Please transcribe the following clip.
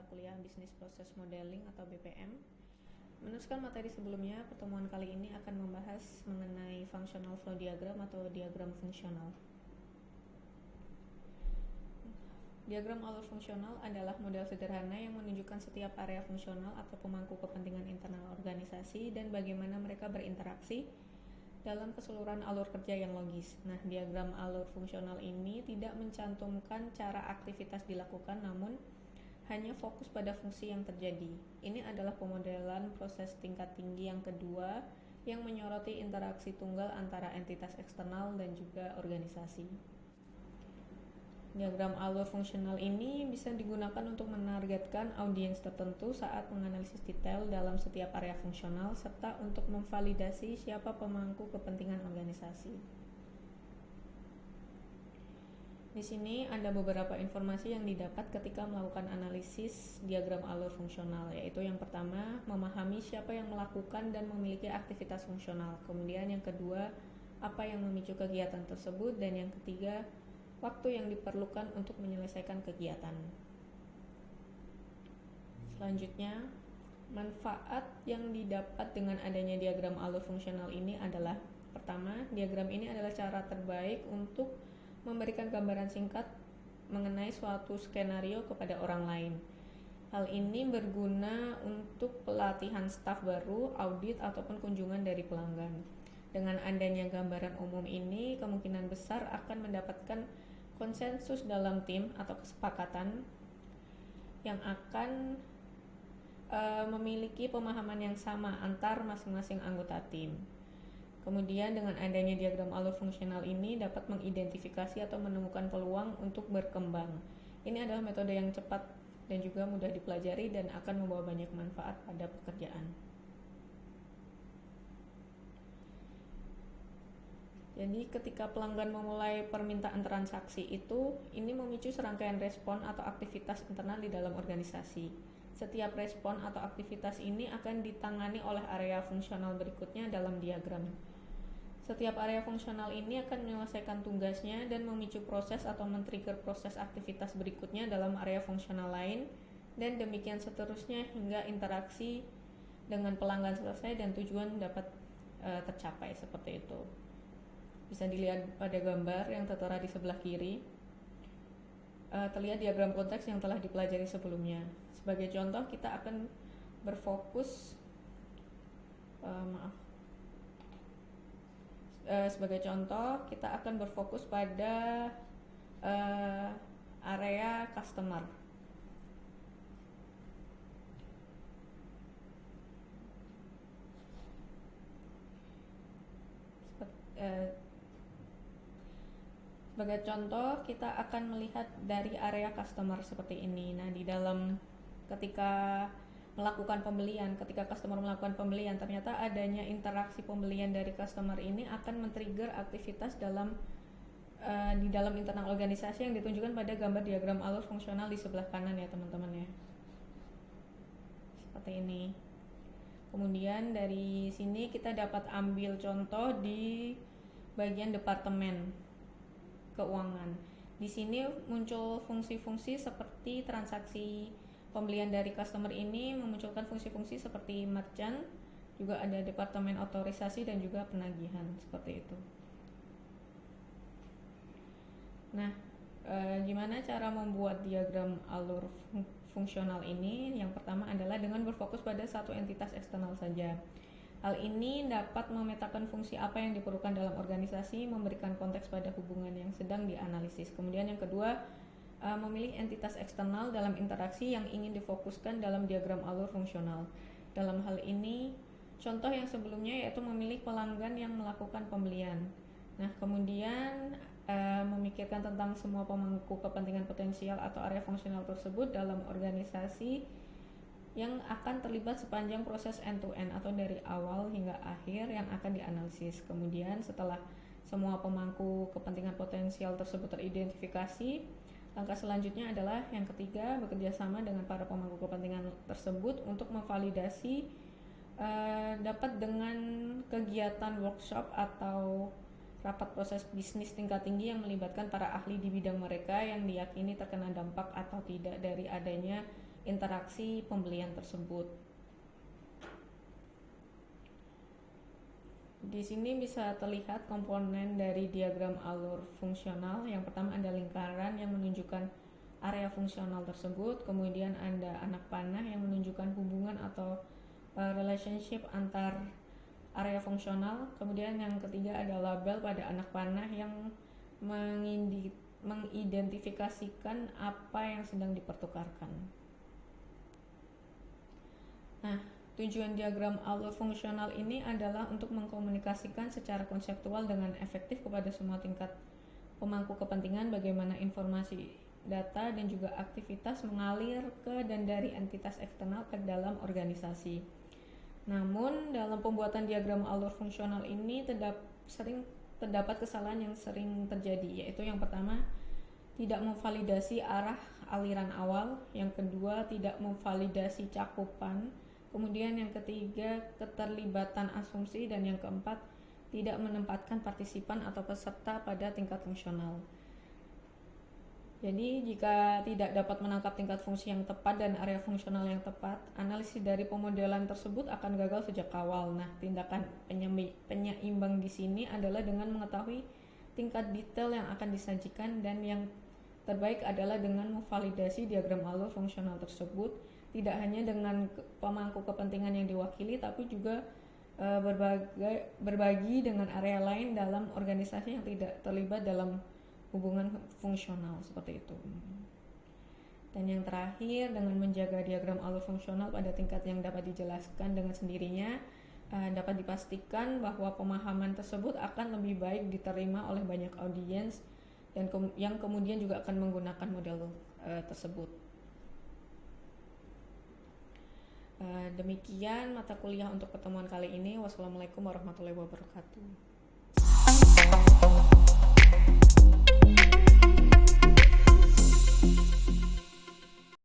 kuliah Business Process Modeling atau BPM. Meneruskan materi sebelumnya, pertemuan kali ini akan membahas mengenai Functional Flow Diagram atau diagram fungsional. Diagram alur fungsional adalah model sederhana yang menunjukkan setiap area fungsional atau pemangku kepentingan internal organisasi dan bagaimana mereka berinteraksi dalam keseluruhan alur kerja yang logis. Nah, diagram alur fungsional ini tidak mencantumkan cara aktivitas dilakukan, namun hanya fokus pada fungsi yang terjadi. Ini adalah pemodelan proses tingkat tinggi yang kedua yang menyoroti interaksi tunggal antara entitas eksternal dan juga organisasi. Diagram alur fungsional ini bisa digunakan untuk menargetkan audiens tertentu saat menganalisis detail dalam setiap area fungsional serta untuk memvalidasi siapa pemangku kepentingan organisasi. Di sini ada beberapa informasi yang didapat ketika melakukan analisis diagram alur fungsional, yaitu yang pertama, memahami siapa yang melakukan dan memiliki aktivitas fungsional. Kemudian yang kedua, apa yang memicu kegiatan tersebut, dan yang ketiga, waktu yang diperlukan untuk menyelesaikan kegiatan. Selanjutnya, manfaat yang didapat dengan adanya diagram alur fungsional ini adalah: pertama, diagram ini adalah cara terbaik untuk memberikan gambaran singkat mengenai suatu skenario kepada orang lain. Hal ini berguna untuk pelatihan staf baru, audit, ataupun kunjungan dari pelanggan. Dengan adanya gambaran umum ini, kemungkinan besar akan mendapatkan konsensus dalam tim atau kesepakatan yang akan memiliki pemahaman yang sama antar masing-masing anggota tim. Kemudian dengan adanya diagram alur fungsional ini dapat mengidentifikasi atau menemukan peluang untuk berkembang. Ini adalah metode yang cepat dan juga mudah dipelajari dan akan membawa banyak manfaat pada pekerjaan. Jadi ketika pelanggan memulai permintaan transaksi itu, ini memicu serangkaian respon atau aktivitas internal di dalam organisasi. Setiap respon atau aktivitas ini akan ditangani oleh area fungsional berikutnya dalam diagram. Setiap area fungsional ini akan menyelesaikan tugasnya dan memicu proses atau men-trigger proses aktivitas berikutnya dalam area fungsional lain, dan demikian seterusnya hingga interaksi dengan pelanggan selesai dan tujuan dapat tercapai seperti itu. Bisa dilihat pada gambar yang tertera di sebelah kiri, terlihat diagram konteks yang telah dipelajari sebelumnya. Sebagai contoh, kita akan berfokus pada area customer. Sebagai contoh, kita akan melihat dari area customer seperti ini. Nah, di dalam ketika customer melakukan pembelian, ternyata adanya interaksi pembelian dari customer ini akan men-trigger aktivitas di dalam internal organisasi yang ditunjukkan pada gambar diagram alur fungsional di sebelah kanan ya teman-teman ya. Seperti ini. Kemudian dari sini kita dapat ambil contoh di bagian departemen keuangan. Di sini muncul fungsi-fungsi seperti transaksi pembelian dari customer ini memunculkan fungsi-fungsi seperti merchant, juga ada departemen otorisasi dan juga penagihan seperti itu. Nah, gimana cara membuat diagram alur fungsional ini? Yang pertama adalah dengan berfokus pada satu entitas eksternal saja. Hal ini dapat memetakan fungsi apa yang diperlukan dalam organisasi, memberikan konteks pada hubungan yang sedang dianalisis. Kemudian yang kedua, memilih entitas eksternal dalam interaksi yang ingin difokuskan dalam diagram alur fungsional. Dalam hal ini, contoh yang sebelumnya yaitu memilih pelanggan yang melakukan pembelian. Nah, kemudian memikirkan tentang semua pemangku kepentingan potensial atau area fungsional tersebut dalam organisasi yang akan terlibat sepanjang proses end-to-end atau dari awal hingga akhir yang akan dianalisis. Kemudian setelah semua pemangku kepentingan potensial tersebut teridentifikasi, langkah selanjutnya adalah yang ketiga, bekerja sama dengan para pemangku kepentingan tersebut untuk memvalidasi dapat dengan kegiatan workshop atau rapat proses bisnis tingkat tinggi yang melibatkan para ahli di bidang mereka yang diyakini terkena dampak atau tidak dari adanya interaksi pembelian tersebut. Di sini bisa terlihat komponen dari diagram alur fungsional. Yang pertama ada lingkaran yang menunjukkan area fungsional tersebut, kemudian ada anak panah yang menunjukkan hubungan atau relationship antar area fungsional, kemudian yang ketiga ada label pada anak panah yang mengidentifikasikan apa yang sedang dipertukarkan. Nah, tujuan diagram alur fungsional ini adalah untuk mengkomunikasikan secara konseptual dengan efektif kepada semua tingkat pemangku kepentingan bagaimana informasi, data, dan juga aktivitas mengalir ke dan dari entitas eksternal ke dalam organisasi. Namun, dalam pembuatan diagram alur fungsional ini sering terdapat kesalahan yang sering terjadi, yaitu yang pertama, tidak memvalidasi arah aliran awal, yang kedua, tidak memvalidasi cakupan, kemudian yang ketiga, keterlibatan asumsi, dan yang keempat, tidak menempatkan partisipan atau peserta pada tingkat fungsional. Jadi, jika tidak dapat menangkap tingkat fungsi yang tepat dan area fungsional yang tepat, analisis dari pemodelan tersebut akan gagal sejak awal. Nah, tindakan penyeimbang di sini adalah dengan mengetahui tingkat detail yang akan disajikan, dan yang terbaik adalah dengan memvalidasi diagram alur fungsional tersebut, tidak hanya dengan pemangku kepentingan yang diwakili, tapi juga berbagi dengan area lain dalam organisasi yang tidak terlibat dalam hubungan fungsional seperti itu. Dan yang terakhir, dengan menjaga diagram alur fungsional pada tingkat yang dapat dijelaskan dengan sendirinya, dapat dipastikan bahwa pemahaman tersebut akan lebih baik diterima oleh banyak audiens dan yang kemudian juga akan menggunakan model tersebut. Demikian mata kuliah untuk pertemuan kali ini. Wassalamualaikum warahmatullahi wabarakatuh.